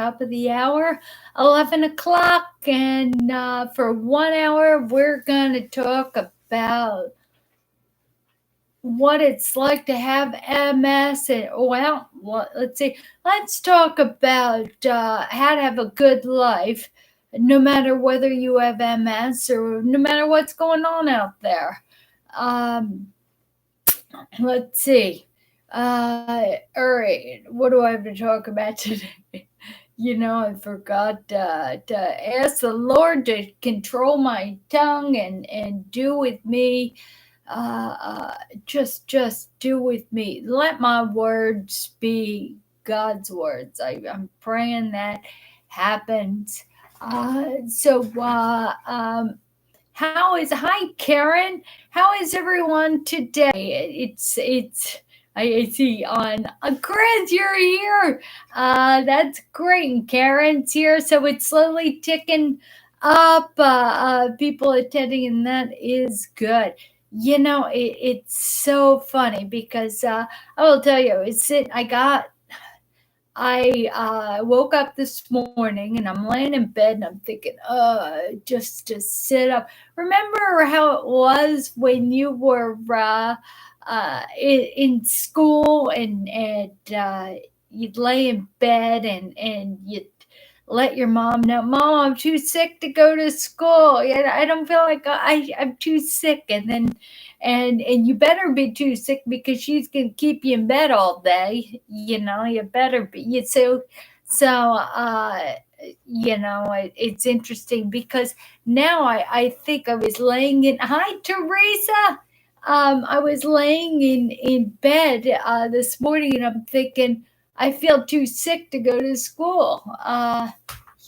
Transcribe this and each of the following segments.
top of the hour, 11 o'clock. And for 1 hour, we're going to talk about what it's like to have MS. And, well, let's see. Let's talk about how to have a good life, no matter whether you have MS or no matter what's going on out there. Um, let's see. All right. What do I have to talk about today? I forgot to ask the Lord to control my tongue and do with me. Uh, uh, just do with me. Let my words be God's words. I'm praying that happens. Hi Karen, how is everyone today? It's I see on Grant, you're here. That's great. And Karen's here, so it's slowly ticking up. People attending, and that is good. It's so funny because I will tell you, I woke up this morning and I'm laying in bed and I'm thinking, just to sit up. Remember how it was when you were in school and you'd lay in bed and you'd let your mom know, Mom, I'm too sick to go to school. Yeah, I don't feel like I'm too sick. And then and you better be too sick because she's gonna keep you in bed all day. You better be. It's interesting because now I think I was laying in. Hi, Teresa. I was laying in bed this morning and I'm thinking I feel too sick to go to school.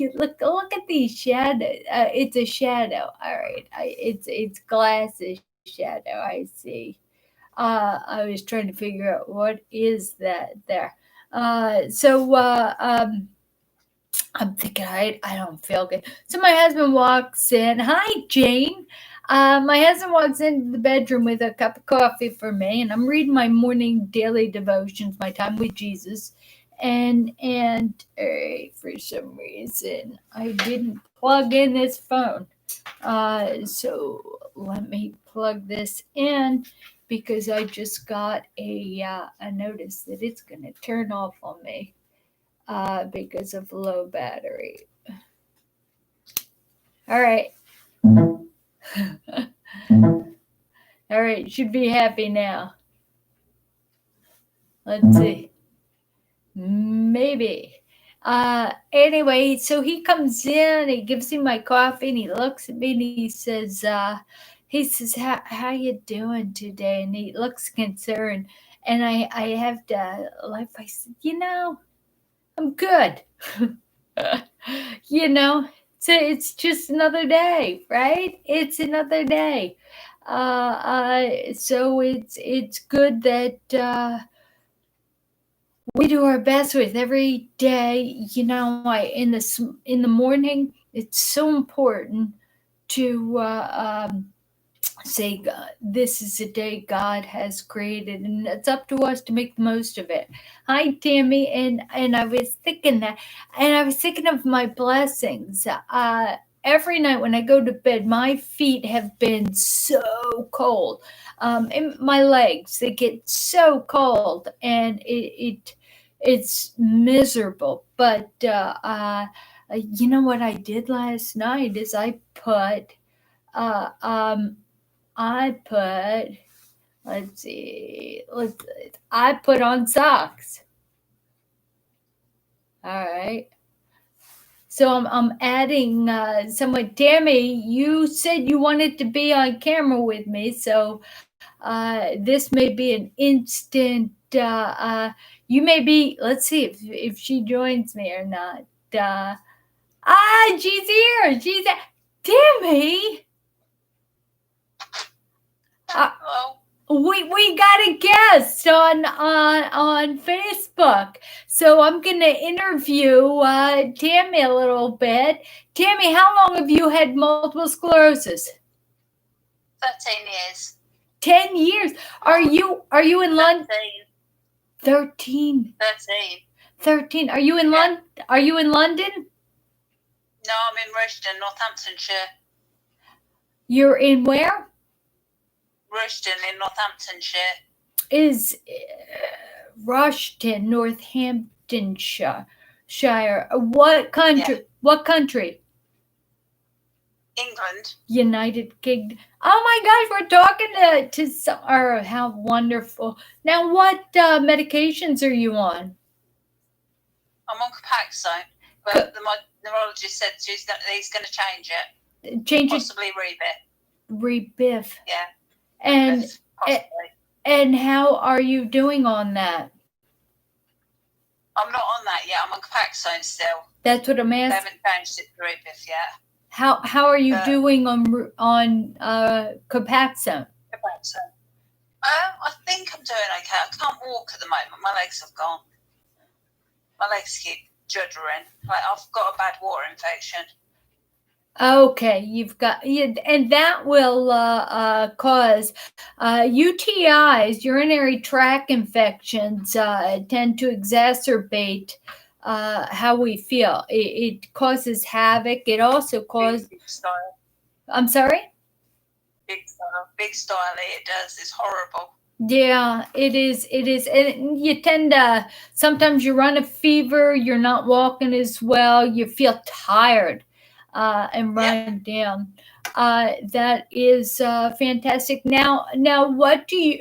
Look at these shadows. It's a shadow. All right. It's glasses shadow. I see. I was trying to figure out what is that there. I'm thinking I don't feel good. So my husband walks in. Hi, Jane. My husband walks into the bedroom with a cup of coffee for me, and I'm reading my morning daily devotions, my time with Jesus. For some reason I didn't plug in this phone. So let me plug this in because I just got a notice that it's going to turn off on me because of low battery. All right. All right, should be happy now. Let's see. Maybe. Anyway, so he comes in, he gives me my coffee, and he looks at me and he says, how you doing today? And he looks concerned. And I have to laugh. I said, I'm good. So it's just another day, right? It's another day. So it's good that we do our best with every day. In the morning, it's so important to say, God, this is a day God has created, and it's up to us to make the most of it. Hi, Tammy, and I was thinking of my blessings. Every night when I go to bed, my feet have been so cold. And my legs, they get so cold, and it's miserable. But you know what I did last night is uh, um, I put, let's see, I put on socks. All right. So I'm adding someone. Tammy, you said you wanted to be on camera with me, so this may be an instant. You may be. Let's see if she joins me or not. She's here. She's Tammy. We got a guest on Facebook, so I'm gonna interview Tammy a little bit. Tammy, how long have you had multiple sclerosis? 13 years. 10 years. Are you in London? 13. 13. 13. 13. Are you in London? Are you in London? No, I'm in Rushden, Northamptonshire. You're in where? Rushden in Northamptonshire. Is Rushden, Northamptonshire. What country? Yeah. What country? England. United Kingdom. Oh my gosh, we're talking to some. How wonderful. Now, what medications are you on? I'm on Copaxone, but the neurologist said he's going to change it. Change possibly it. Rebiff. Yeah. And Rebiff, possibly. And how are you doing on that? I'm not on that yet. I'm on Copaxone still. That's what I'm asking. They haven't changed it to Rebiff yet. How are you doing on Copaxone? Copaxone. I think I'm doing okay. I can't walk at the moment. My legs have gone. My legs keep juddering. Like I've got a bad water infection. Okay, you've got, and that will cause UTIs, urinary tract infections, tend to exacerbate how we feel. It causes havoc. It also causes. Big style. I'm sorry? Big style. Big style. It does. It's horrible. Yeah, it is. It is. And you tend to, sometimes you run a fever, you're not walking as well, you feel tired. And running down. That is fantastic. Now,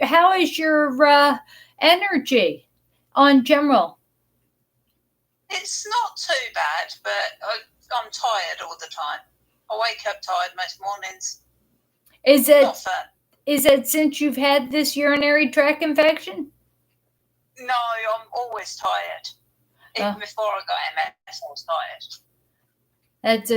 how is your energy on general? It's not too bad, but I'm tired all the time. I wake up tired most mornings. Is it not fun? Is it since you've had this urinary tract infection? No, I'm always tired. Even before I got MS, I was tired. That's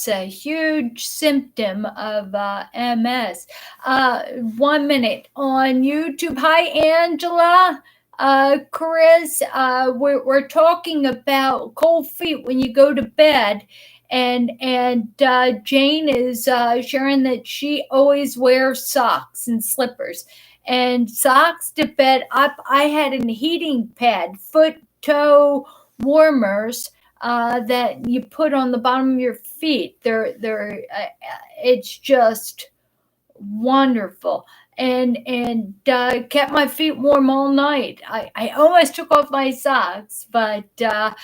a huge symptom of MS. 1 minute on YouTube. Hi, Angela. Chris, we're talking about cold feet when you go to bed, and Jane is sharing that she always wears socks and slippers, and socks to bed. I had a heating pad, foot toe warmers that you put on the bottom of your feet. They're it's just wonderful. And kept my feet warm all night. I almost took off my socks, but today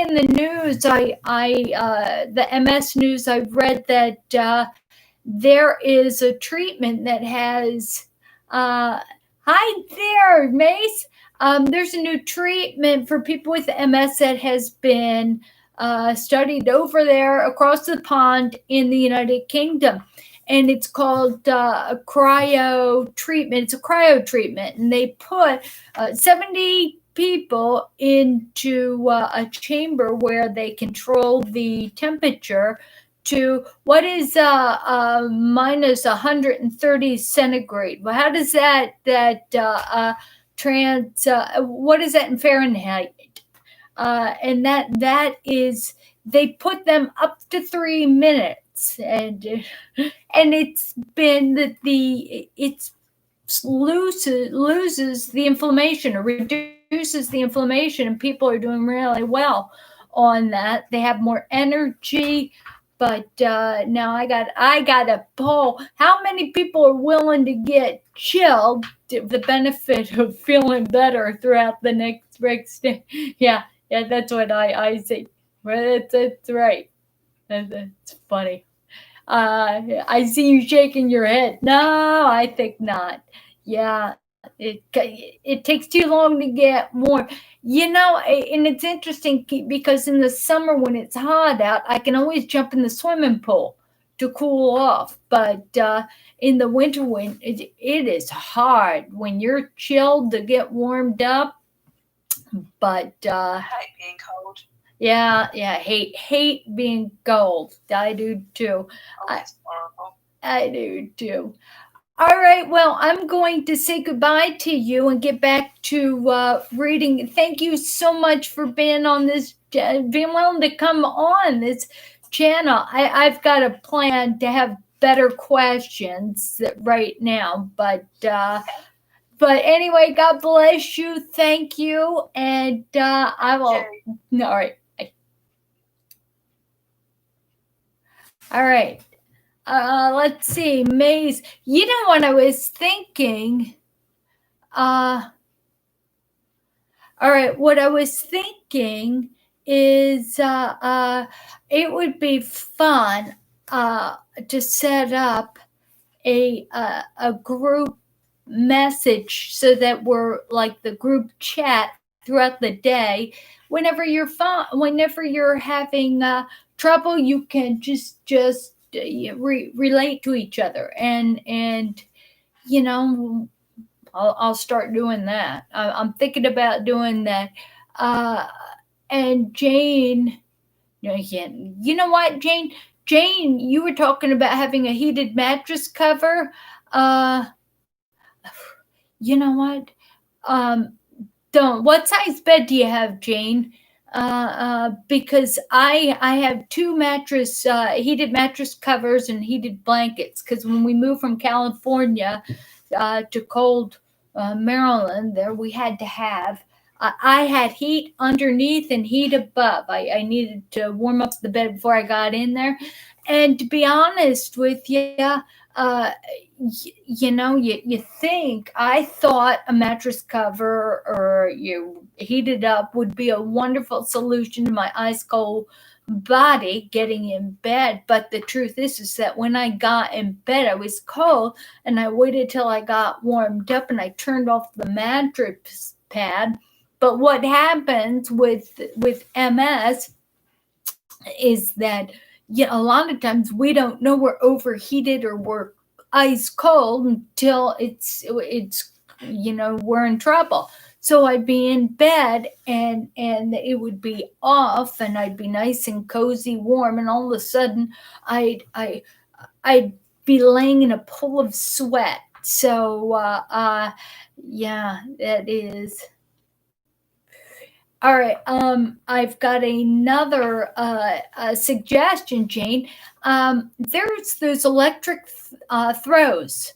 in the news, the MS news, I've read that there is a treatment that has. Hi there, Mace. There's a new treatment for people with MS that has been studied over there across the pond in the United Kingdom. And it's called cryo treatment. It's a cryo treatment. And they put 70 people into a chamber where they control the temperature to what is minus 130 centigrade. Well, how does that what is that in Fahrenheit? And that is, they put them up to 3 minutes, and it's been that it loses the inflammation or reduces the inflammation, and people are doing really well on that. They have more energy. But now I got a poll. How many people are willing to get chilled to the benefit of feeling better throughout the next day? Yeah, that's what I say. Well, that's right. That's funny. I see you shaking your head. No, I think not. Yeah, it takes too long to get warm. And it's interesting because in the summer when it's hot out, I can always jump in the swimming pool to cool off. But in the winter, when it is hard when you're chilled to get warmed up. But I hate being cold. Yeah, hate being cold. I do too. It's horrible. I do too. All right, well, I'm going to say goodbye to you and get back to reading. Thank you so much for being on this, being willing to come on this channel. I've got a plan to have better questions right now, but But anyway, God bless you. Thank you. And I will. All right. All right. Let's see. Maze. You know what I was thinking? All right. What I was thinking is it would be fun to set up a group message so that we're like the group chat throughout the day. Whenever you're having trouble, you can just relate to each other, and you know, I'll start doing that. I'm thinking about doing that. Uh, and Jane, you know what, Jane? Jane, you were talking about having a heated mattress cover. Uh, you know what? Um, don't. What size bed do you have, Jane? Because I have two mattress heated mattress covers and heated blankets. Because when we moved from California to cold Maryland, there we had to have. I had heat underneath and heat above. I needed to warm up the bed before I got in there. And to be honest with you, uh, you think I thought a mattress cover or you heated up would be a wonderful solution to my ice cold body getting in bed. But the truth is that when I got in bed, I was cold, and I waited till I got warmed up, and I turned off the mattress pad. But what happens with MS is that a lot of times we don't know we're overheated or we're ice cold until it's we're in trouble. So I'd be in bed, and it would be off, and I'd be nice and cozy warm, and all of a sudden I'd be laying in a pool of sweat. So yeah, that is. All right. I've got another suggestion, Jane. There's those electric throws,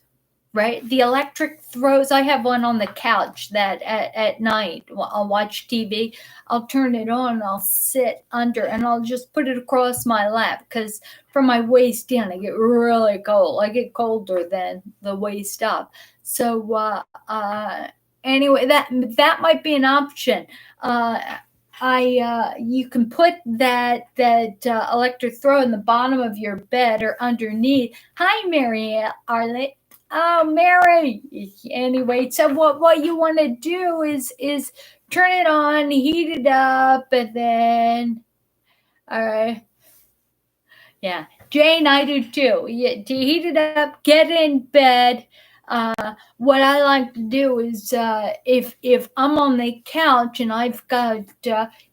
right? The electric throws. I have one on the couch that at night I'll watch TV. I'll turn it on. I'll sit under, and I'll just put it across my lap because from my waist down, I get really cold. I get colder than the waist up. So anyway, that might be an option. You can put that electric throw in the bottom of your bed or underneath. Hi, Mary Arlette. Oh, Mary. Anyway, so what you want to do is turn it on, heat it up, and then all right. Yeah, Jane, I do too. Yeah, to heat it up, get in bed. What I like to do is if I'm on the couch and I've got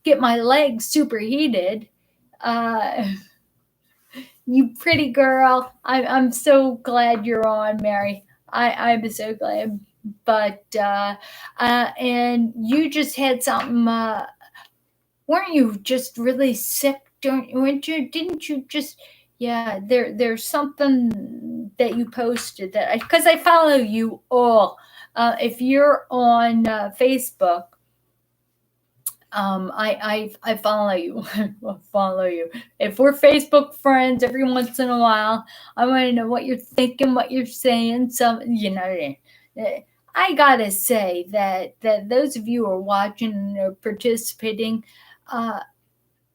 get my legs superheated, uh, you pretty girl, I'm so glad you're on, Mary. I'm so glad. But and you just had something. Weren't you just really sick? Weren't you? Didn't you just? Yeah, there's something that you posted that because I follow you all. If you're on Facebook, I follow you. Follow you. If we're Facebook friends, every once in a while, I want to know what you're thinking, what you're saying. I gotta say that those of you who are watching and are participating, uh,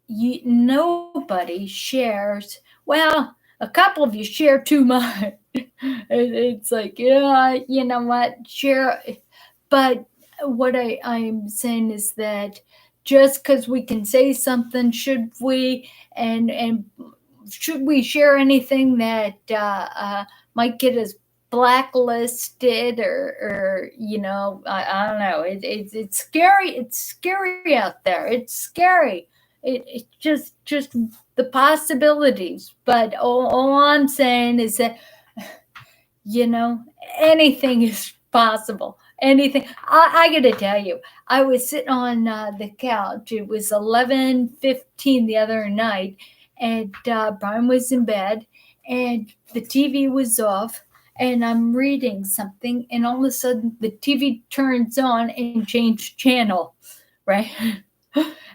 nobody shares. Well, a couple of you share too much. It's like, yeah, you know what, share. But what I'm saying is that just because we can say something, should we, and should we share anything that might get us blacklisted or I don't know. It's scary. It's scary out there. It's scary. It's just the possibilities. But all I'm saying is that anything is possible. Anything. I got to tell you, I was sitting on the couch. It was 11:15 the other night, and Brian was in bed, and the TV was off, and I'm reading something, and all of a sudden the TV turns on and change channel, right?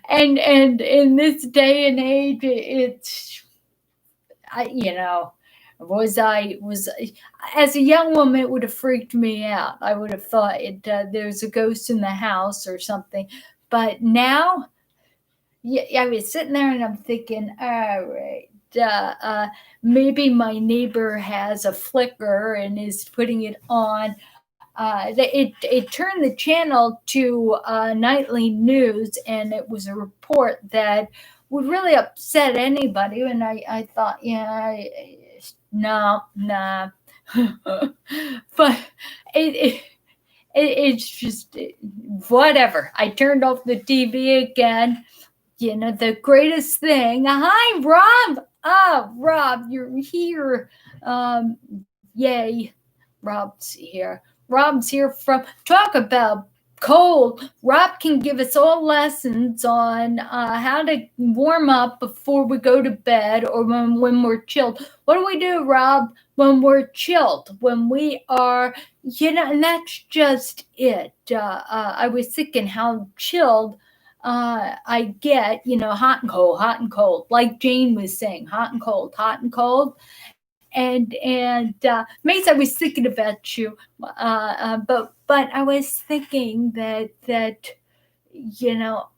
And in this day and age, it's was as a young woman, it would have freaked me out. I would have thought there's a ghost in the house or something. But now, yeah, I was sitting there and I'm thinking, all right, maybe my neighbor has a flicker and is putting it on. It turned the channel to nightly news, and it was a report that would really upset anybody. And I thought, yeah, no, nah. But it, it's just whatever. I turned off the TV again. The greatest thing. Hi, Rob. Rob, you're here. Yay. Rob's here. Rob's here from talk about cold. Rob can give us all lessons on how to warm up before we go to bed or when we're chilled. What do we do, Rob, when we're chilled? When we are, and that's just it. I was thinking how chilled I get, hot and cold, like Jane was saying, hot and cold, hot and cold. And Mace, I was thinking about you, but I was thinking that you know,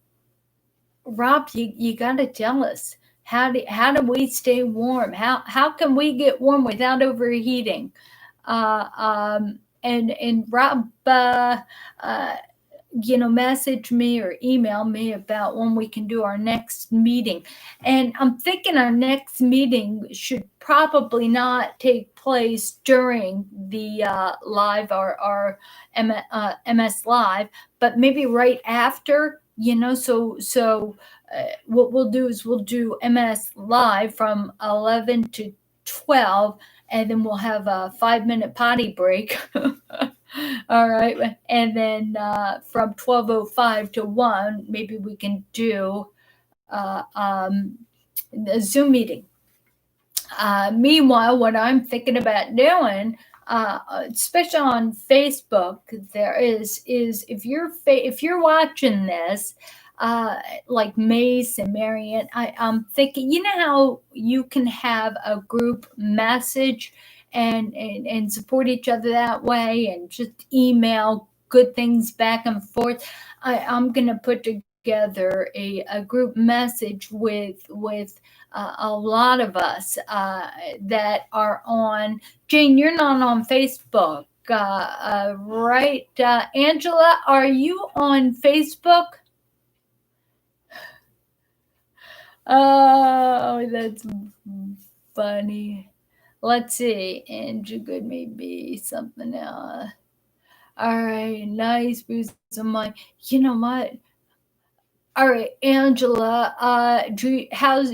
Rob, you got to tell us how do we stay warm? How can we get warm without overheating? And Rob, message me or email me about when we can do our next meeting. And I'm thinking our next meeting should probably not take place during the live our MS Live, but maybe right after. So what we'll do is we'll do MS Live from 11 to 12, and then we'll have a 5-minute potty break. All right. And then from 12:05 to 1, maybe we can do a Zoom meeting. Meanwhile, what I'm thinking about doing, especially on Facebook, there is if you're watching this, like Mace and Marianne, I'm thinking, how you can have a group message and support each other that way, and just email good things back and forth. I'm gonna put together a group message with a lot of us that are on. Jane, you're not on Facebook, right? Angela, are you on Facebook? Oh, that's funny. Let's see. Andrew Good may be something else. All right, nice boost of mine. You know what? All right, Angela. Do you have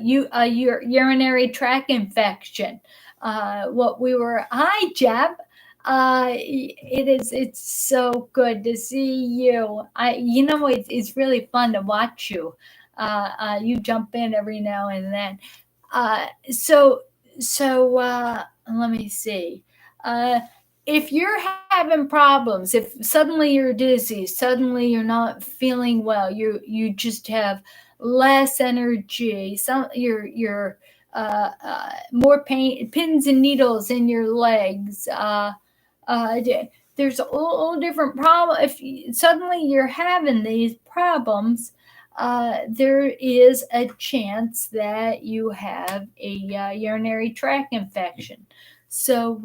your urinary tract infection? Hi, Jeb. It's so good to see you. It's really fun to watch you. You jump in every now and then. So let me see. If you're having problems, if suddenly you're dizzy, suddenly you're not feeling well, you just have less energy, you're more pain, pins and needles in your legs. There's all different problems. If suddenly you're having these problems, there is a chance that you have a urinary tract infection. So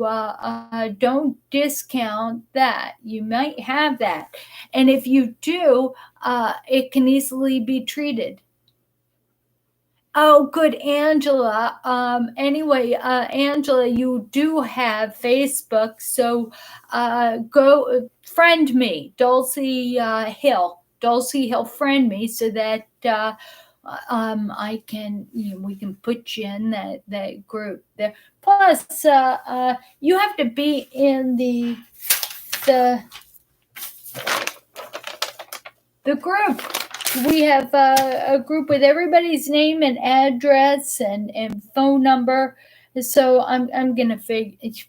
don't discount that. You might have that. And if you do, it can easily be treated. Oh, good, Angela. Anyway, Angela, you do have Facebook, so go friend me, Dulci Hill. Dulci Hill, friend me so that I can, we can put you in that group there. Plus, you have to be in the group. We have a group with everybody's name and address and phone number. So I'm gonna figure.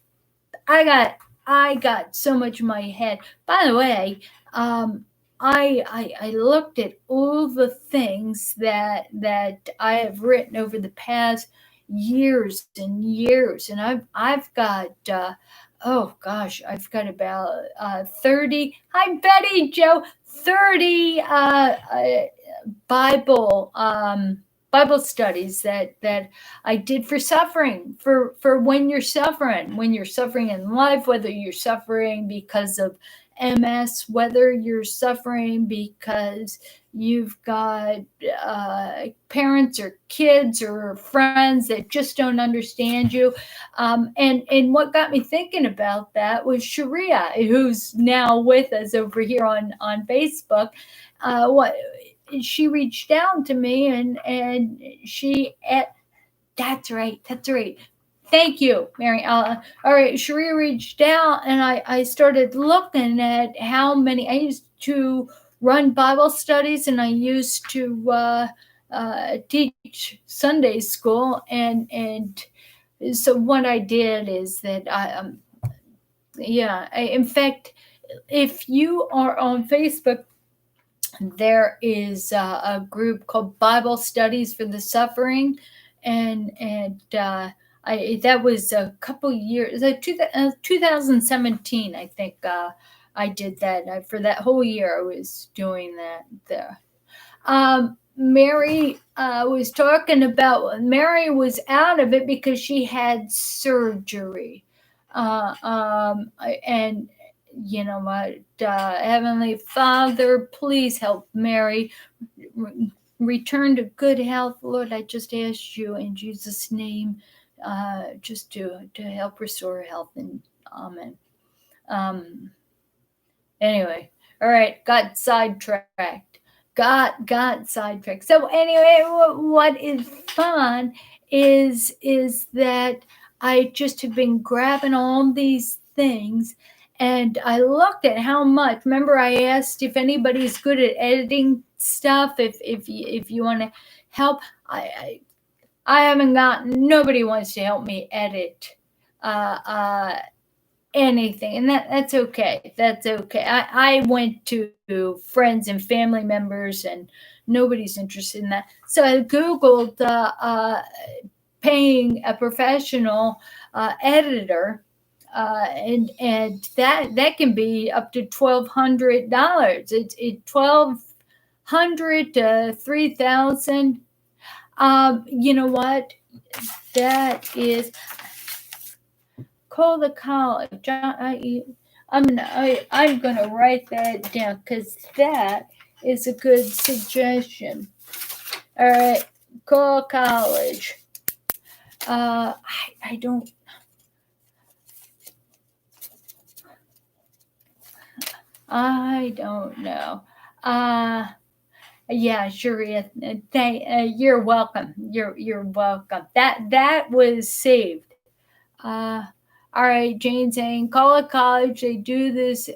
I got so much in my head. By the way, um, I looked at all the things that I have written over the past years and years, and I've got oh gosh, I've got about 30. Hi Betty Joe, 30 Bible Bible studies that I did for suffering, for when you're suffering in life, whether you're suffering because of MS, whether you're suffering because you've got parents or kids or friends that just don't understand you. And what got me thinking about that was Sharia, who's now with us over here on Facebook. What she reached down to me and she that's right, that's right, thank you, Mary. All right, Sharia reached out and I started looking at how many. I used to run Bible studies and I used to teach Sunday school, and so what I did is that in fact, if you are on Facebook, there is a group called Bible Studies for the Suffering, and that was a couple years, like 2017, I think. I did that for that whole year. I was doing that there. Mary was talking about. Mary was out of it because she had surgery, and you know what, Heavenly Father, please help Mary return to good health. Lord, I just ask you in Jesus' name, just to help restore health, and amen. Um, anyway, all right, got sidetracked. Got sidetracked. So anyway, what is fun is that I just have been grabbing all these things, and I looked at how much. Remember, I asked if anybody's good at editing stuff, if you want to help. I haven't gotten. Nobody wants to help me edit uh, uh, anything, and that's okay. That's okay. I went to friends and family members, and nobody's interested in that. So I googled paying a professional editor, and that can be up to $1,200. It's 1,200 to 3,000. You know what? That is call the college. I'm gonna write that down because that is a good suggestion. All right, call college. I don't. I don't know. Yeah, sure. You're welcome. You're welcome. That was saved. Uh, all right, Jane saying, call a college. They do this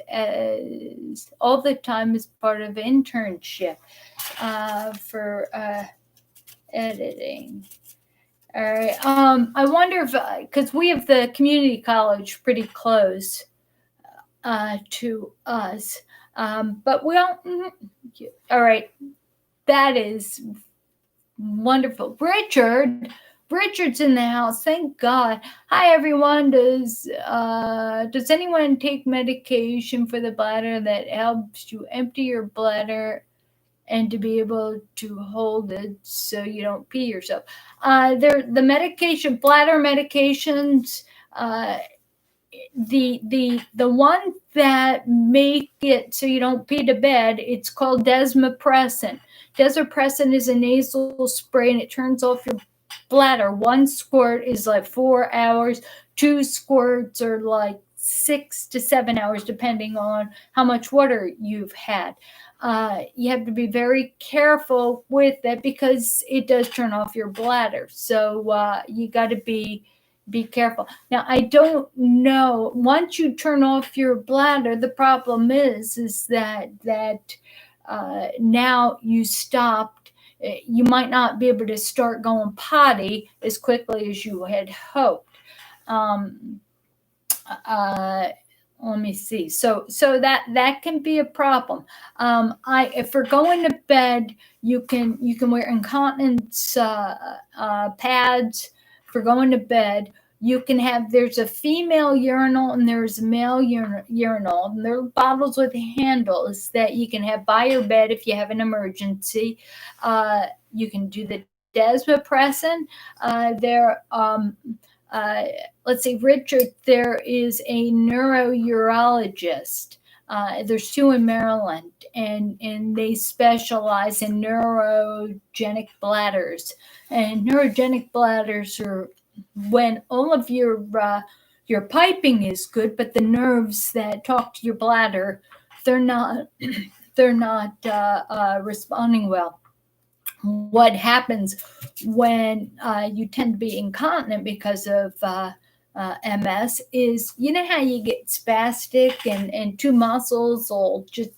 all the time as part of internship for editing. All right. I wonder if because we have the community college pretty close to us, but we don't. All right, that is wonderful, Richard's in the house. Thank God. Hi everyone. Does anyone take medication for the bladder that helps you empty your bladder and to be able to hold it so you don't pee yourself? The medication, bladder medications. The one that make it so you don't pee to bed, it's called desmopressin. Desmopressin is a nasal spray and it turns off your bladder. One squirt is like 4 hours. 2 squirts are like 6 to 7 hours, depending on how much water you've had. You have to be very careful with that because it does turn off your bladder. So you got to be careful. Now, I don't know. Once you turn off your bladder, the problem is that now you stopped you might not be able to start going potty as quickly as you had hoped. Um, uh, Let me see. So that can be a problem. I If we're going to bed, you can wear incontinence pads for going to bed. You can have There's a female urinal and there's a male urinal, and there are bottles with handles that you can have by your bed if you have an emergency. You can do the desmopressin. Uh, let's see, Richard, there is a neurourologist. There's two in Maryland, and they specialize in neurogenic bladders. And neurogenic bladders are when all of your piping is good, but the nerves that talk to your bladder, they're not they're not responding well. What happens when you tend to be incontinent because of MS is, how you get spastic, and two muscles will just,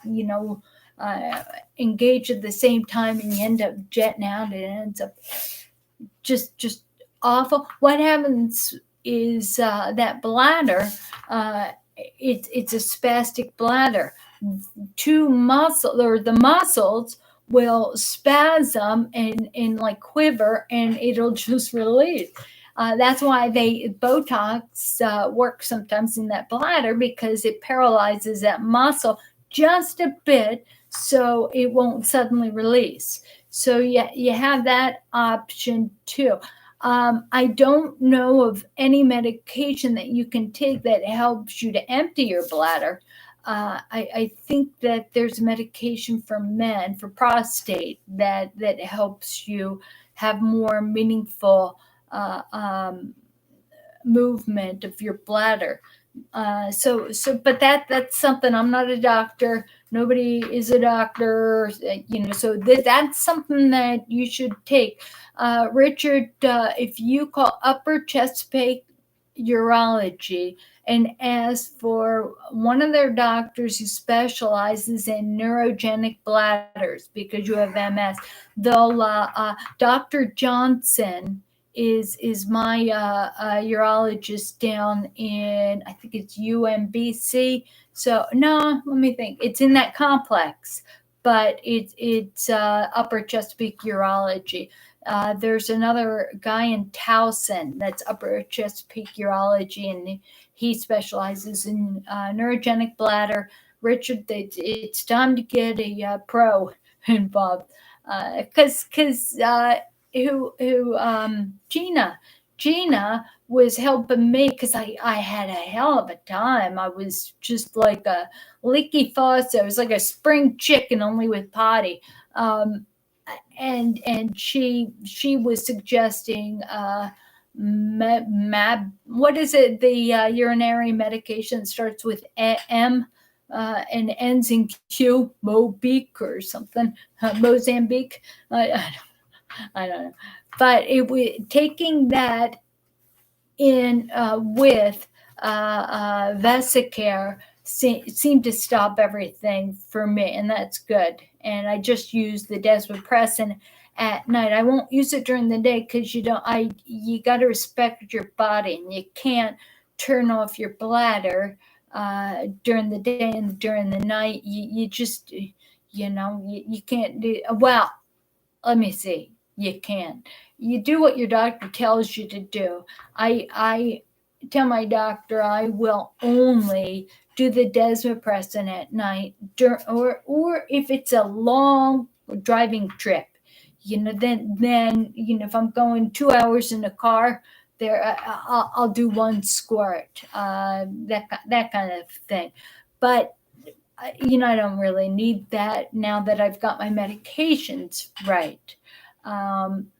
uh, engage at the same time, and you end up jetting out, and it ends up just awful. What happens is that bladder, it's a spastic bladder. The muscles will spasm and like quiver, and it'll just release. That's why Botox works sometimes in that bladder, because it paralyzes that muscle just a bit, so it won't suddenly release. So yeah, you have that option too. I don't know of any medication that you can take that helps you to empty your bladder. I think that there's medication for men for prostate that helps you have more meaningful movement of your bladder. But that's something. I'm not a doctor. Nobody is a doctor, So that's something that you should take. Richard, if you call upper chest pain urology and ask for one of their doctors who specializes in neurogenic bladders because you have MS, they'll Dr. Johnson is my urologist down in, I think it's UMBC. So no, let me think. It's in that complex, but it's upper Chesapeake Urology. There's another guy in Towson that's upper Chesapeake Urology, and he specializes in neurogenic bladder. Richard, it's time to get a pro involved, because Gina was helping me, because I had a hell of a time. I was just like a leaky faucet. I was like a spring chicken, only with potty. And she was suggesting what is it, the urinary medication starts with M and ends in Q, Mobique or something, Mozambique. I don't know, but taking that in with Vesicare seemed to stop everything for me, and that's good. And I just use the desmopressin at night. I won't use it during the day, because you got to respect your body, and you can't turn off your bladder during the day, and during the night you just you can't do well. Let me see. You can. You do what your doctor tells you to do. I tell my doctor I will only do the desmopressin at night, or if it's a long driving trip. Then if I'm going 2 hours in a car, I'll do one squirt, that kind of thing. But I don't really need that now that I've got my medications right. Um,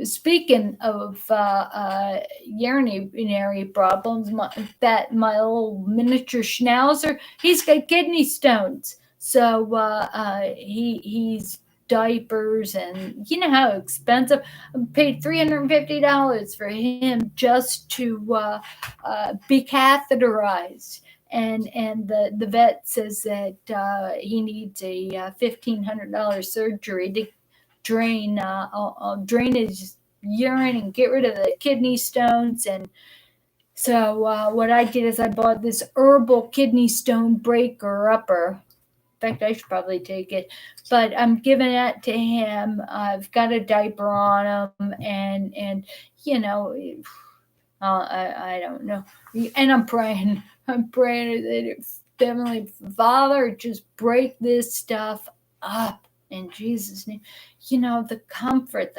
Speaking of urinary problems, my little miniature schnauzer, he's got kidney stones. So he's diapers, and you know how expensive. I paid $350 for him just to be catheterized. And the vet says that he needs a $1,500 surgery drain his urine and get rid of the kidney stones. And so what I did is I bought this herbal kidney stone breaker upper. In fact, I should probably take it, but I'm giving that to him. I've got a diaper on him, and you know, I don't know, and I'm praying. I'm praying that Heavenly Father, just break this stuff up in Jesus' name. You know, the comfort,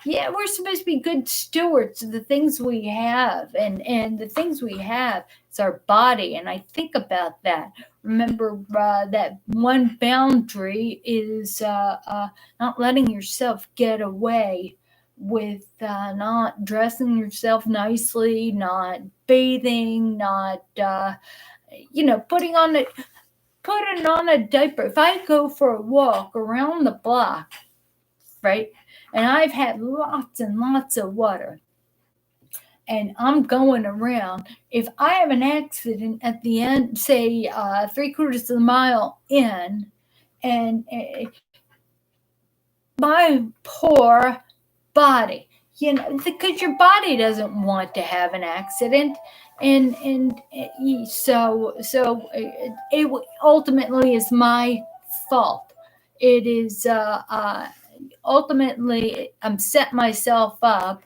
yeah, we're supposed to be good stewards of the things we have, and the things we have is our body. And I think about that. Remember that one boundary is not letting yourself get away with not dressing yourself nicely, not bathing, not putting on a diaper. If I go for a walk around the block, right, and I've had lots and lots of water, and I'm going around, if I have an accident at the end, say 3/4 of the mile in, and my poor body, because your body doesn't want to have an accident, and so it ultimately is my fault. It is ultimately I'm set myself up.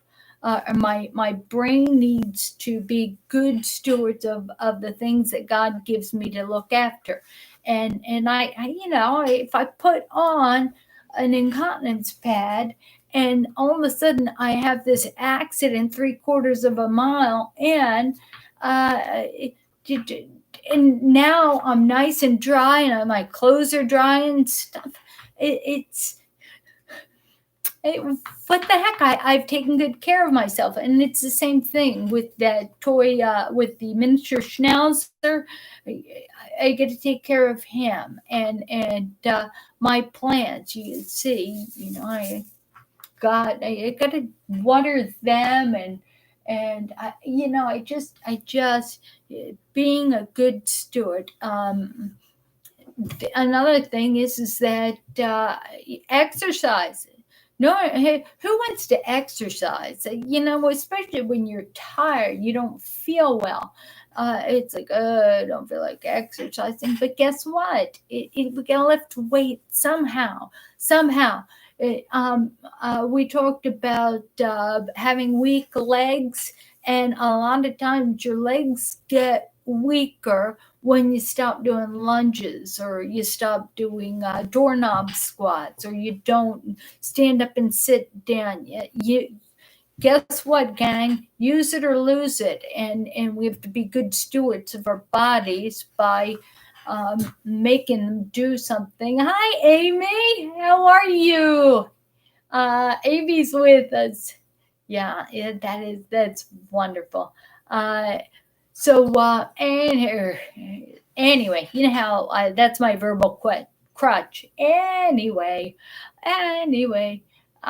My brain needs to be good stewards of the things that God gives me to look after, and if I put on an incontinence pad, and all of a sudden I have this accident 3/4 of a mile in, and now I'm nice and dry, and my clothes are dry and stuff. What the heck? I've taken good care of myself, and it's the same thing with that toy, with the miniature schnauzer. I get to take care of him, and my plants. You can see, I got to water them, and I just being a good steward. Another thing is that exercise. No, hey, who wants to exercise? Especially when you're tired, you don't feel well. It's like, I don't feel like exercising. But guess what? We gotta lift weight somehow. Somehow. We talked about having weak legs, and a lot of times your legs get weaker when you stop doing lunges, or you stop doing doorknob squats, or you don't stand up and sit down. You guess what, gang? Use it or lose it, and we have to be good stewards of our bodies by making them do something. Hi, Amy. How are you? Amy's with us. Yeah, that's wonderful. Anyway, you know how that's my verbal crutch. Anyway,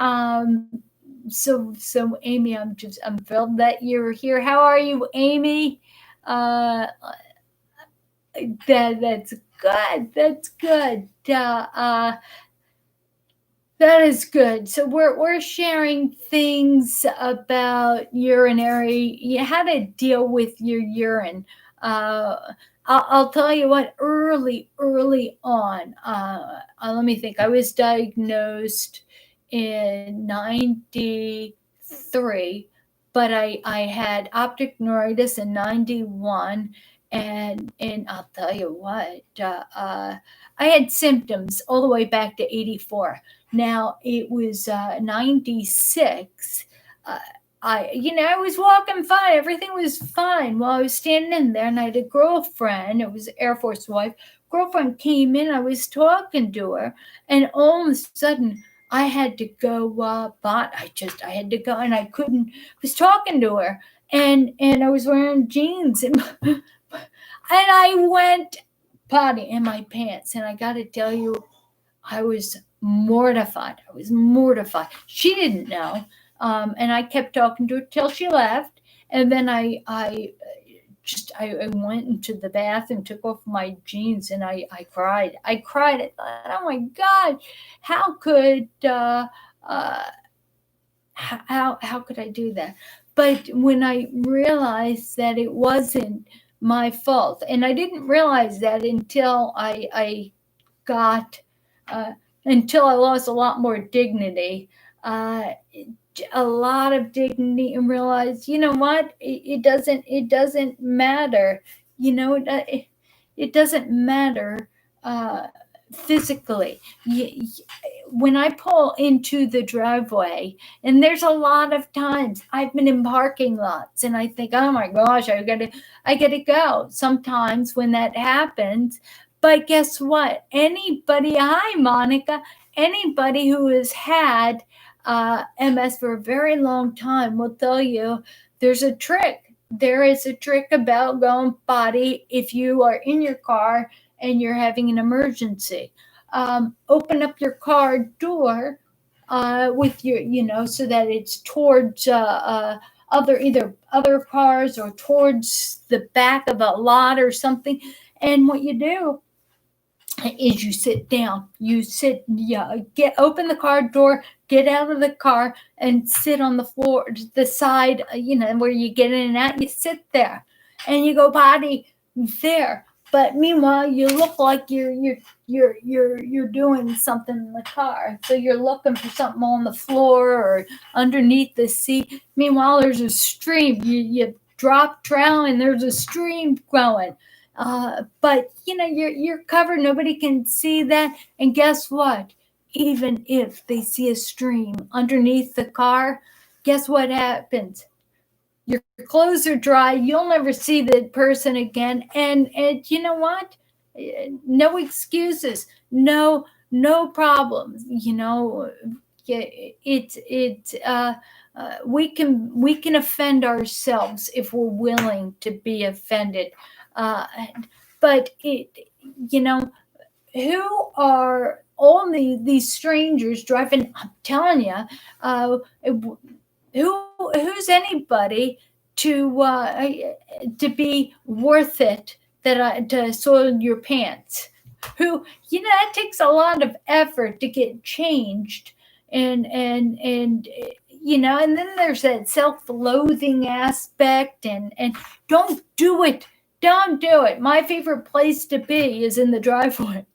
um, so Amy, I'm thrilled that you're here. How are you, Amy? Uh, that's good. That's good. That is good. So we're sharing things about urinary, how to deal with your urine. I'll tell you what. Early on, let me think. I was diagnosed in '93, but I had optic neuritis in '91, and I'll tell you what. I had symptoms all the way back to '84. Now it was '96. I was walking fine. Everything was fine while I was standing in there, and I had a girlfriend. It was an Air Force wife. Girlfriend came in. I was talking to her, and all of a sudden I had to go. I had to go, and I couldn't. I was talking to her, and I was wearing jeans, and I went potty in my pants, and I got to tell you, I was mortified. She didn't know. And I kept talking to her till she left. And then I I went into the bathroom, took off my jeans, and I cried. I cried. I thought, oh my God, how could uh, how could I do that? But when I realized that it wasn't my fault, and I didn't realize that until I got uh, until I lost a lot more dignity. Uh, a lot of dignity, and realized, you know what, it doesn't matter, you know, it doesn't matter uh, physically. When I pull into the driveway, and there's a lot of times I've been in parking lots and I think, oh my gosh, I gotta go sometimes when that happens. But guess what, anybody, hi Monica, anybody who has had MS for a very long time will tell you there's a trick. There is a trick about going potty if you are in your car and you're having an emergency. Open up your car door with your, so that it's towards either other cars or towards the back of a lot or something. And what you do is you sit down. You sit, yeah, open the car door, get out of the car, and sit on the floor, the side, where you get in and out. You sit there, and you go potty there. But meanwhile, you look like you're doing something in the car. So you're looking for something on the floor or underneath the seat. Meanwhile, there's a stream. You drop trowel, and there's a stream going. But you're covered. Nobody can see that. And guess what? Even if they see a stream underneath the car, guess what happens? Your clothes are dry. You'll never see the person again. And you know what? No excuses. No problems. We can offend ourselves if we're willing to be offended. Uh, but you know, who are all these strangers driving? I'm telling you, who's anybody to be worth it to soil your pants? Who, that takes a lot of effort to get changed, and and then there's that self-loathing aspect, and don't do it. Don't do it. My favorite place to be is in the driveway.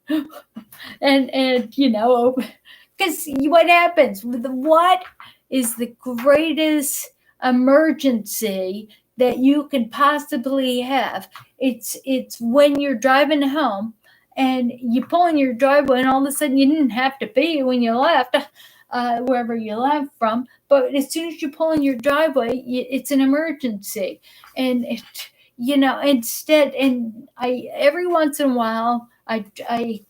and because what happens? What is the greatest emergency that you can possibly have? It's when you're driving home and you pull in your driveway, and all of a sudden you didn't have to pee when you left, wherever you left from. But as soon as you pull in your driveway, it's an emergency, and instead, and I every once in a while I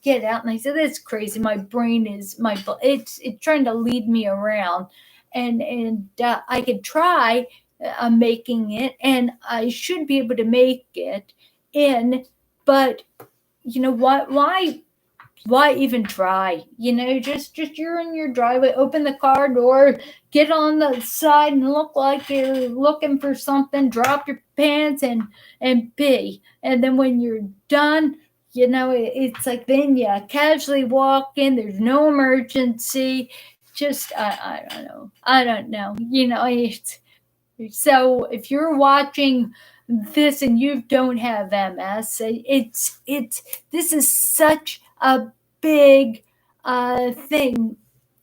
get out and I say, that's crazy. My brain is it's trying to lead me around, and I could try making it, and I should be able to make it in, but you know what? Why even try? Just you're in your driveway, open the car door, get on the side and look like you're looking for something, drop your pants and pee. And then when you're done, it's like then you casually walk in, there's no emergency. Just I don't know. So if you're watching this and you don't have MS, it's this is such a big thing.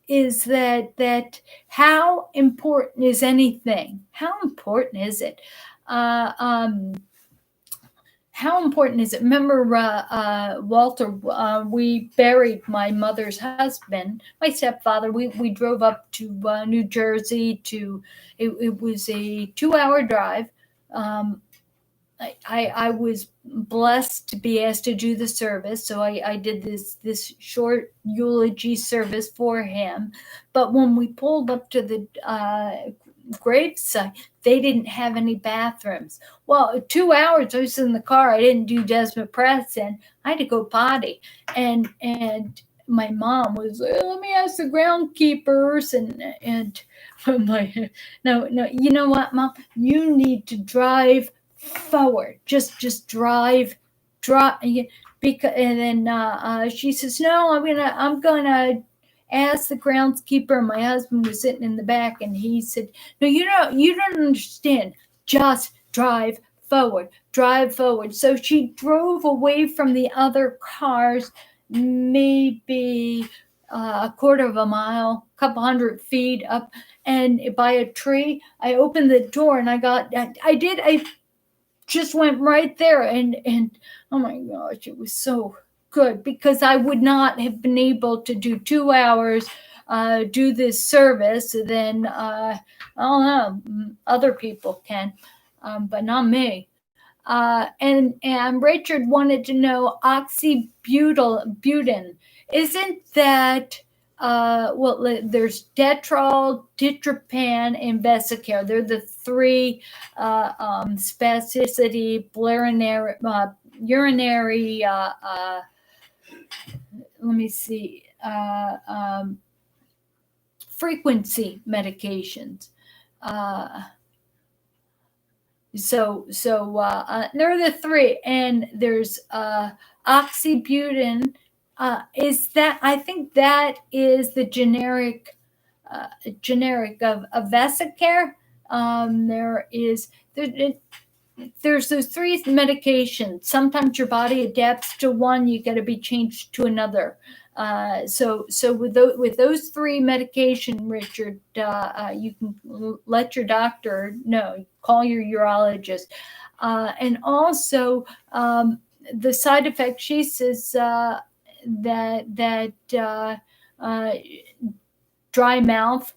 Is that how important is anything? How important is it? Uh, um, how important is it? Remember, Walter, we buried my mother's husband, my stepfather. We drove up to New Jersey it was a 2-hour drive. Um, I was blessed to be asked to do the service, so I did this short eulogy service for him. But when we pulled up to the gravesite, they didn't have any bathrooms. Well, 2 hours I was in the car. I didn't do desmopressin. I had to go potty, and my mom was, let me ask the groundkeepers, and I'm like, no, you know what, Mom, you need to drive forward, just drive, because, and then she says, no, I'm gonna ask the groundskeeper. My husband was sitting in the back, and he said, no, you don't understand, just drive forward, drive forward. So she drove away from the other cars, maybe a quarter of a mile, a couple 100 feet up, and by a tree. I opened the door, and I just went right there, and oh my gosh, it was so good, because I would not have been able to do 2 hours, do this service. Then I don't know, other people can, but not me. And Richard wanted to know, oxybutynin, isn't that well, there's Detrol, Ditropan, and Vesicare. They're the three spasticity, urinary, let me see, frequency medications. So there are the three, and there's oxybutynin. Is that, I think that is the generic of Vesicare. There's those three medications. Sometimes your body adapts to one, you got to be changed to another. So with those three medication, Richard, you can let your doctor know. Call your urologist, and also the side effect. She says that dry mouth.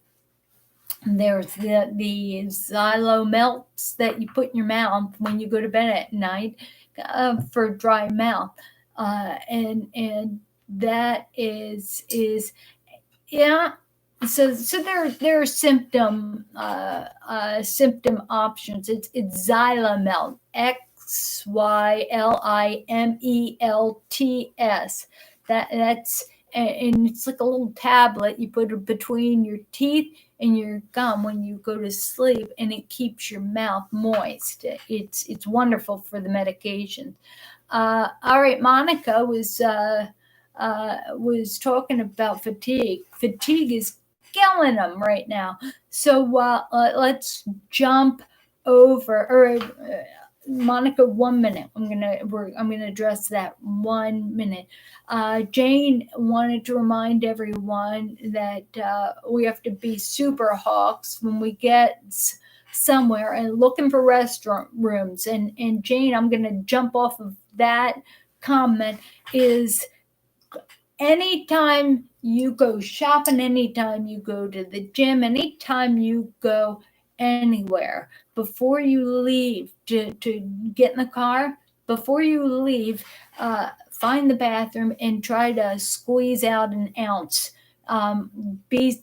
There's the Xylo melts that you put in your mouth when you go to bed at night for dry mouth, and that is yeah. So there are symptom options. It's Xylamelt, XYLIMELTS. That's, and it's like a little tablet you put it between your teeth and your gum when you go to sleep, and it keeps your mouth moist. It's wonderful for the medication. All right, Monica was talking about fatigue. Fatigue is killing them right now. So let's jump over, or Monica, 1 minute. I'm gonna address that 1 minute. Jane wanted to remind everyone that we have to be super hawks when we get somewhere and looking for restaurant rooms. And Jane, I'm gonna jump off of that comment. Is anytime you go shopping, anytime you go to the gym, anytime you go anywhere, before you leave to get in the car, before you leave, find the bathroom and try to squeeze out an ounce.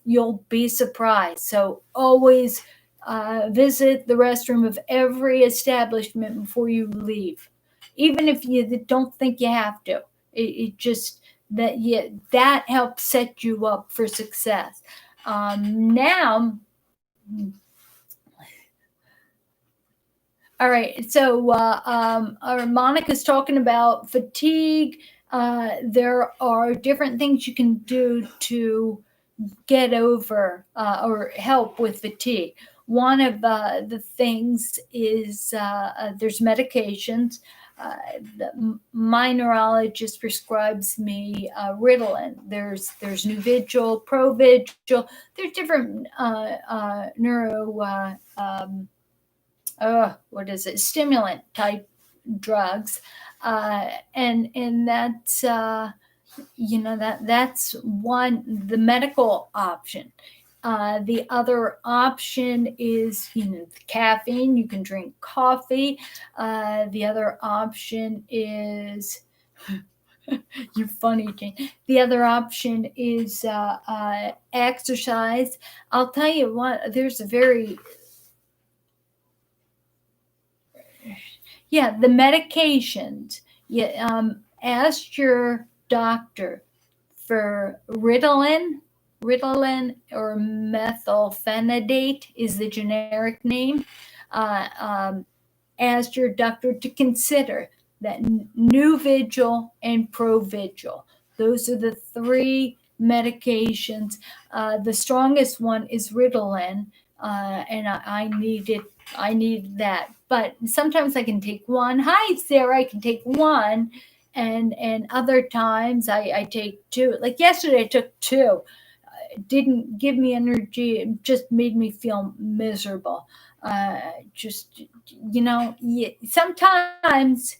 You'll be surprised. So always visit the restroom of every establishment before you leave, even if you don't think you have to. It just that helps set you up for success. Now, all right. So Monica's talking about fatigue. There are different things you can do to get over or help with fatigue. One of the things is there's medications. My neurologist prescribes me Ritalin. There's Nuvigil, Provigil. There's different what is it? Stimulant type drugs, and that's that's one, the medical option. The other option is caffeine. You can drink coffee. The other option is you're funny, Jane. The other option is exercise. I'll tell you what. There's a very the medications. Ask your doctor for Ritalin or methylphenidate is the generic name. asked your doctor to consider that new vigil and provigil. Those are the three medications. The strongest one is Ritalin, and I needed that. But sometimes I can take one. Hi, Sarah. I can take one, and other times I take two. Like yesterday, I took two. It didn't give me energy. It just made me feel miserable. Just sometimes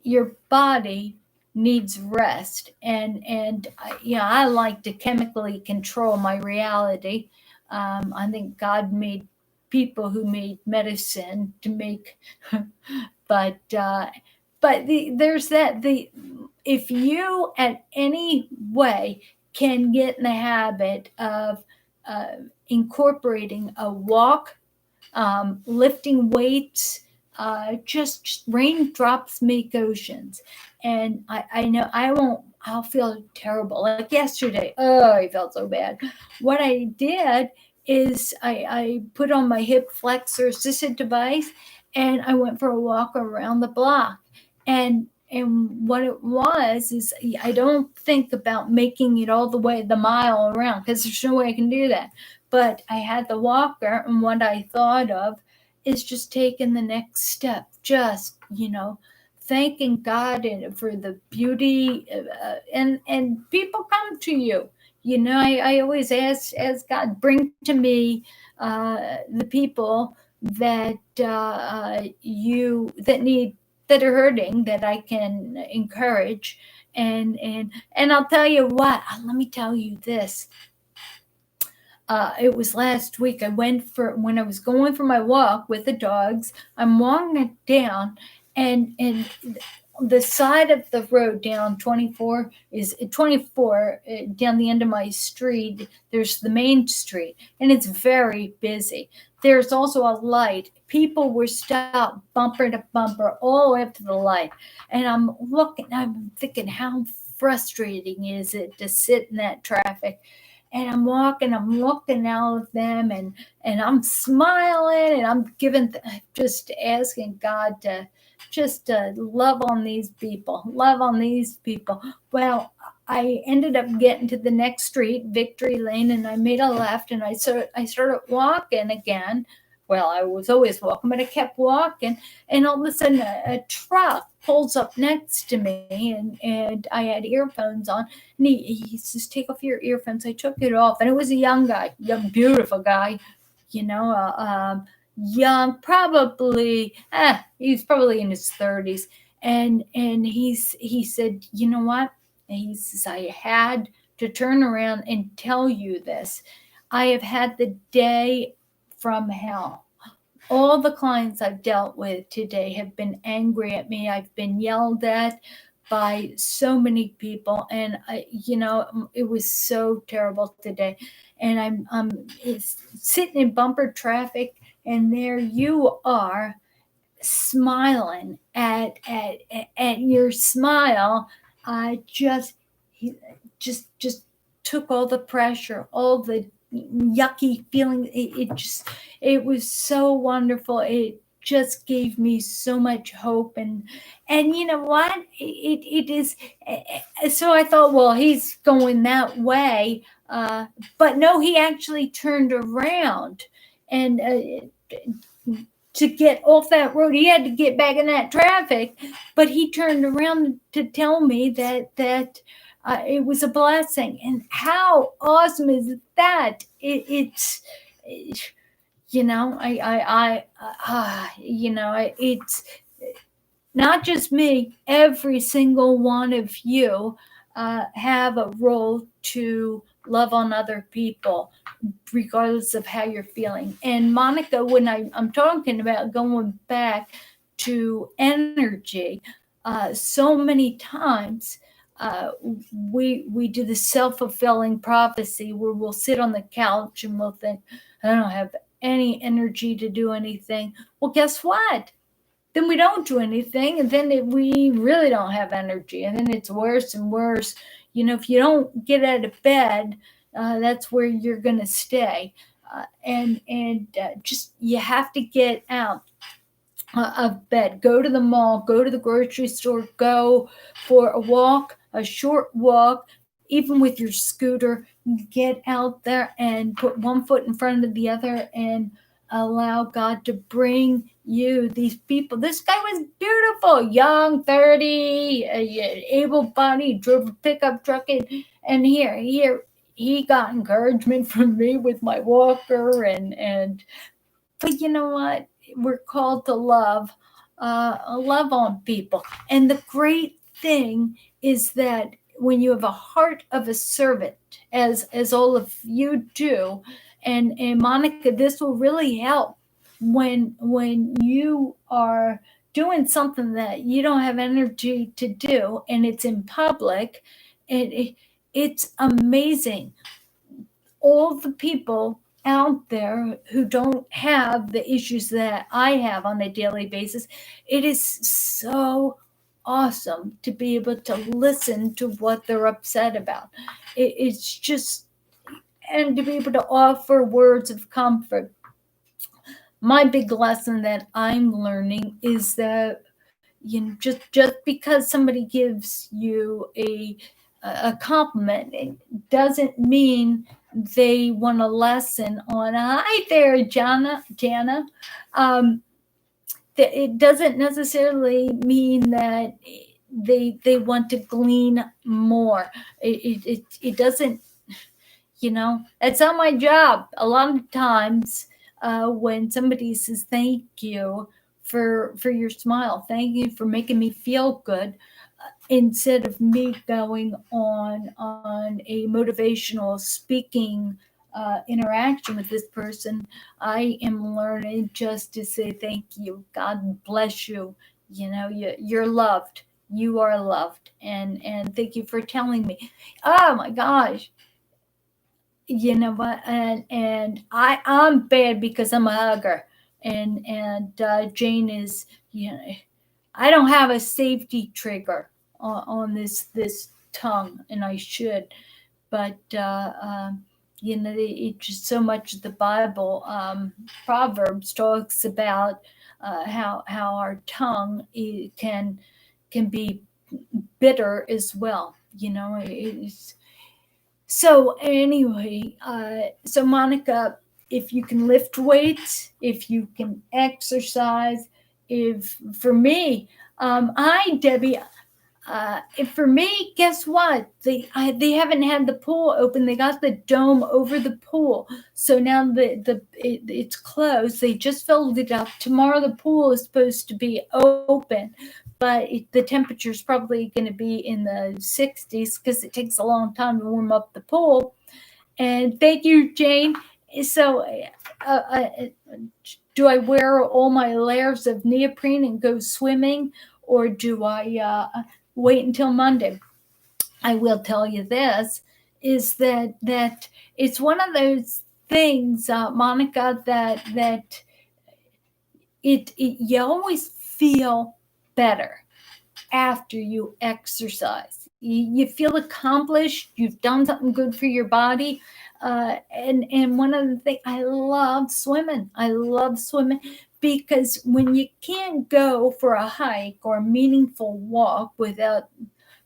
your body needs rest, and I like to chemically control my reality. I think God made people who made medicine to make, but there's the if you at any way can get in the habit of uh, incorporating a walk, lifting weights, just raindrops make oceans. And I know I'll feel terrible. Like yesterday, oh, I felt so bad. What I did is I put on my hip flexor assisted device and I went for a walk around the block. And what it was is I don't think about making it all the way the mile around because there's no way I can do that. But I had the walker, and what I thought of is just taking the next step, just thanking God for the beauty, and people come to you. I always ask God, bring to me the people that you that need that are hurting that I can encourage, and I'll tell you what. Let me tell you this. It was last week. I went for when I was going for my walk with the dogs. I'm walking it down, and the side of the road down 24 is 24 down the end of my street. There's the main street, and it's very busy. There's also a light. People were stopped bumper to bumper all the way up to the light, and I'm looking. I'm thinking, how frustrating is it to sit in that traffic? And I'm walking, I'm looking out at them, and I'm smiling, and I'm just asking God to just love on these people, love on these people. Well, I ended up getting to the next street, Victory Lane, and I made a left, and I started walking again. Well, I was always walking, but I kept walking, and all of a sudden a truck pulls up next to me, and I had earphones on, and he says, "Take off your earphones." I took it off, and it was a young guy, young, beautiful guy, you know, uh, um, young, probably, he was probably in his 30s, and he said, "You know what?" And he says, "I had to turn around and tell you this. I have had the day from hell. All the clients I've dealt with today have been angry at me. I've been yelled at by so many people, and it was so terrible today. And I'm sitting in bumper traffic, and there you are, smiling at your smile. Just just took all the pressure, all the yucky feeling. It was so wonderful. It just gave me so much hope, and you know what, it is. So I thought, well, he's going that way, but no, he actually turned around, and to get off that road. He had to get back in that traffic, but he turned around to tell me that it was a blessing. And how awesome is that? It's not just me. Every single one of you have a role to love on other people, regardless of how you're feeling. And Monica, when I'm talking about going back to energy, so many times we do the self-fulfilling prophecy where we'll sit on the couch and we'll think, I don't have any energy to do anything. Well, guess what? Then we don't do anything, and then we really don't have energy, and then it's worse and worse. If you don't get out of bed, that's where you're going to stay, and just you have to get out. of bed. Go to the mall, go to the grocery store, go for a walk, a short walk, even with your scooter. Get out there and put one foot in front of the other and allow God to bring you these people. This guy was beautiful, young, 30, able bodied, drove a pickup truck, and here he got encouragement from me with my walker and but you know what? We're called to love on people. And the great thing is that when you have a heart of a servant, as all of you do, and Monica, this will really help when you are doing something that you don't have energy to do, and it's in public, it's amazing all the people out there who don't have the issues that I have on a daily basis. It is so awesome to be able to listen to what they're upset about. It's just, and to be able to offer words of comfort. My big lesson that I'm learning is that just because somebody gives you a compliment, it doesn't mean they want a lesson on hi there, Jana. um, it doesn't necessarily mean that they want to glean more. It doesn't, it's not my job. A lot of times, when somebody says thank you for your smile, thank you for making me feel good, instead of me going on a motivational speaking interaction with this person, I am learning just to say thank you. God bless you. You're loved. You are loved, and thank you for telling me. Oh my gosh, you know what? And I'm bad because I'm a hugger, and Jane is, I don't have a safety trigger on this tongue, and I should, but it just so much of the Bible, Proverbs talks about how our tongue can be bitter as well. It's so anyway, so Monica, if you can lift weights, if you can exercise, if for me, hi Debbie, if for me, guess what? They haven't had the pool open. They got the dome over the pool, so now it's closed. They just filled it up. Tomorrow the pool is supposed to be open, but the temperature is probably going to be in the 60s because it takes a long time to warm up the pool. And thank you, Jane. So, do I wear all my layers of neoprene and go swimming, or do I wait until Monday? I will tell you this: is that it's one of those things, Monica, that you always feel better after you exercise. You feel accomplished. You've done something good for your body. And one of the things, I love swimming. I love swimming because when you can't go for a hike or a meaningful walk without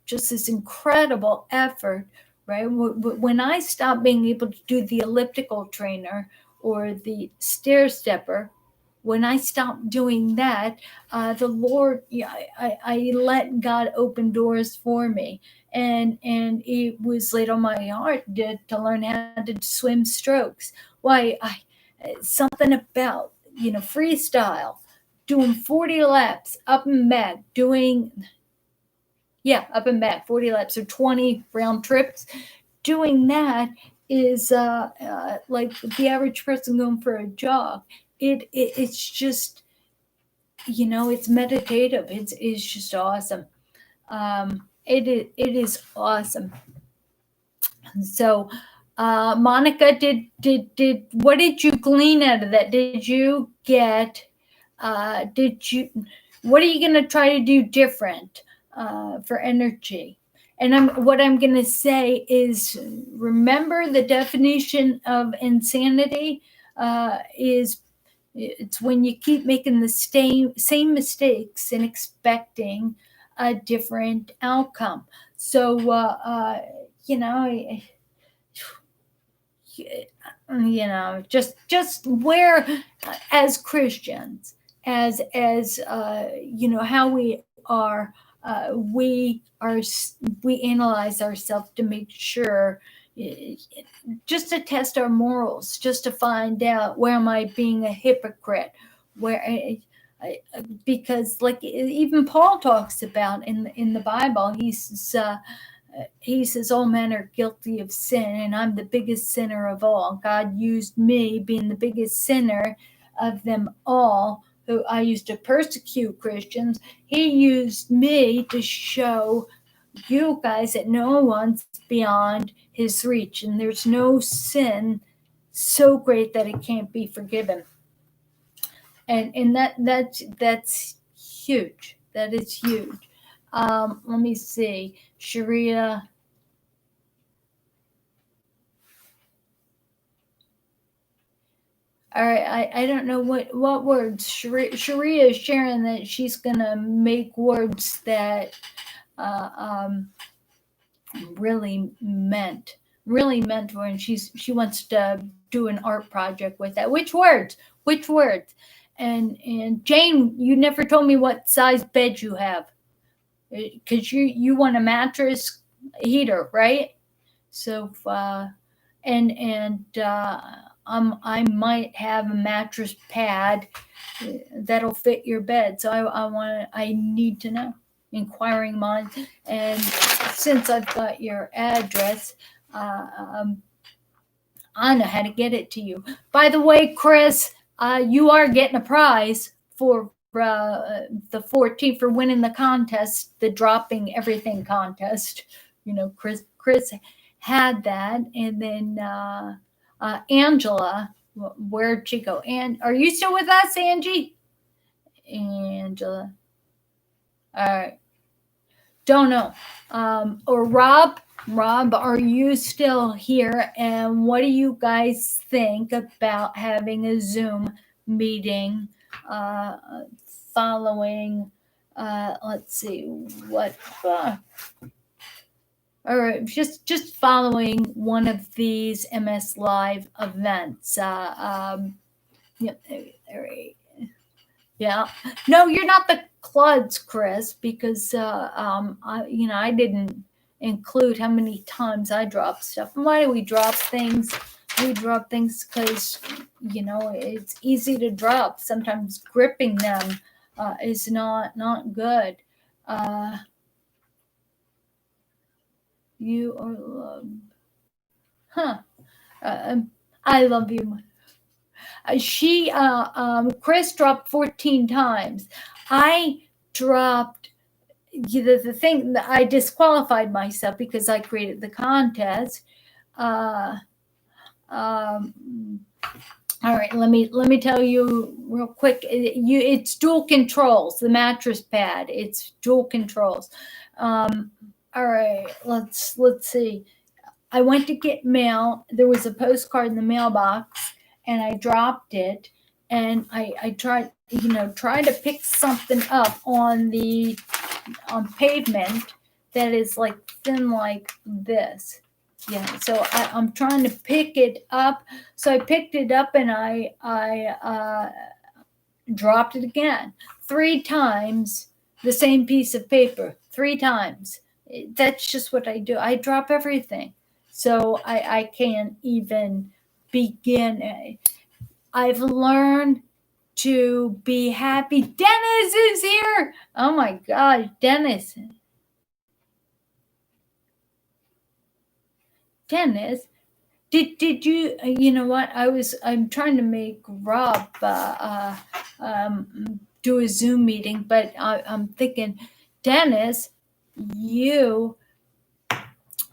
just this incredible effort, right? When I stopped being able to do the elliptical trainer or the stair stepper, when I stopped doing that, the Lord, I let God open doors for me, and it was laid on my heart to learn how to swim strokes. Why, something about freestyle, doing 40 laps up and back, up and back 40 laps or 20 round trips. Doing that is like the average person going for a jog. It's just, it's meditative. It's just awesome. It is awesome. So, Monica, did what did you glean out of that? Did you get? Did you? What are you going to try to do different for energy? And what I'm going to say is, remember the definition of insanity is It's when you keep making the same mistakes and expecting a different outcome. So, just where, as Christians, how we are, we analyze ourselves to make sure, just to test our morals, just to find out, where am I being a hypocrite, where because, like, even Paul talks about in the Bible, he says all men are guilty of sin, and I'm the biggest sinner of all. God used me, being the biggest sinner of them all, who I used to persecute Christians. He used me to show you guys that no one's beyond his reach, and there's no sin so great that it can't be forgiven. And that's huge. That is huge. Let me see. Sharia. All right, I don't know what words. Sharia is sharing that she's gonna make words that really meant for, and she wants to do an art project with that. Which words? And Jane, you never told me what size bed you have, because you want a mattress heater, right? So I might have a mattress pad that'll fit your bed. So I need to know. Inquiring minds. And since I've got your address, I know how to get it to you. By the way, Chris, you are getting a prize for the 14th for winning the contest, the dropping everything contest. Chris had that, and then Angela, where'd she go? And are you still with us, Angie? Angela. All right. Don't know. Or Rob, are you still here? And what do you guys think about having a Zoom meeting following? Let's see what. All right, just following one of these MS Live events. Yeah, yeah. No, you're not the Cluds, Chris, because I didn't include how many times I drop stuff. And why do we drop things? We drop things because it's easy to drop. Sometimes gripping them is not good. You are loved. Huh. I love you. Chris dropped 14 times. I dropped the thing that I disqualified myself because I created the contest. All right, let me tell you real quick. It's dual controls. The mattress pad. It's dual controls. All right, let's see. I went to get mail. There was a postcard in the mailbox, and I dropped it. And I tried to pick something up on pavement that is like thin like this. Yeah, so I'm trying to pick it up. So I picked it up, and I dropped it again 3 times. The same piece of paper 3 times. That's just what I do. I drop everything. So I can't even begin. I've learned to be happy. Dennis is here. Oh my God, Dennis. Dennis, did you? You know what? I'm trying to make Rob do a Zoom meeting, but I'm thinking, Dennis,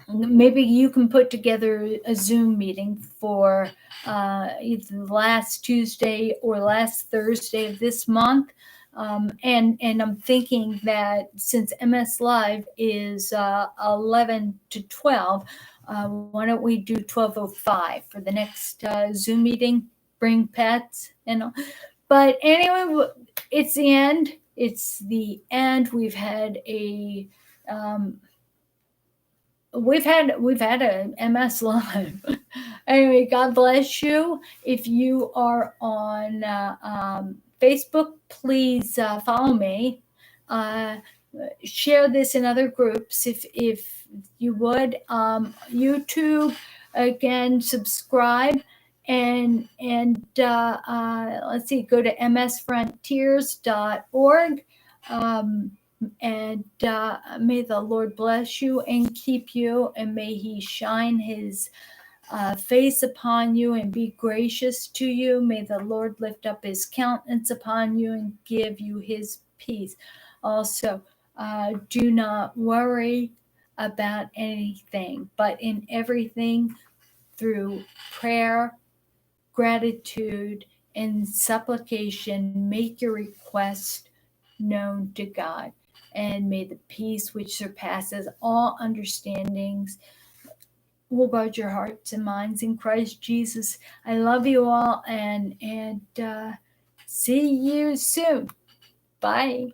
maybe you can put together a Zoom meeting for either last Tuesday or last Thursday of this month. And I'm thinking that since MS Live is 11 to 12, why don't we do 12:05 for the next Zoom meeting? bring pets and all. But anyway, it's the end. It's the end. We've had a MS live. Anyway, God bless you. If you are on Facebook, please follow me. Share this in other groups if you would. YouTube, again, subscribe. And let's see, go to msfrontiers.org. And may the Lord bless you and keep you, and may He shine His face upon you and be gracious to you. May the Lord lift up His countenance upon you and give you His peace. Also, do not worry about anything, but in everything, through prayer, gratitude, and supplication, make your request known to God. And may the peace which surpasses all understandings will guard your hearts and minds in Christ Jesus. I love you all, and see you soon. Bye.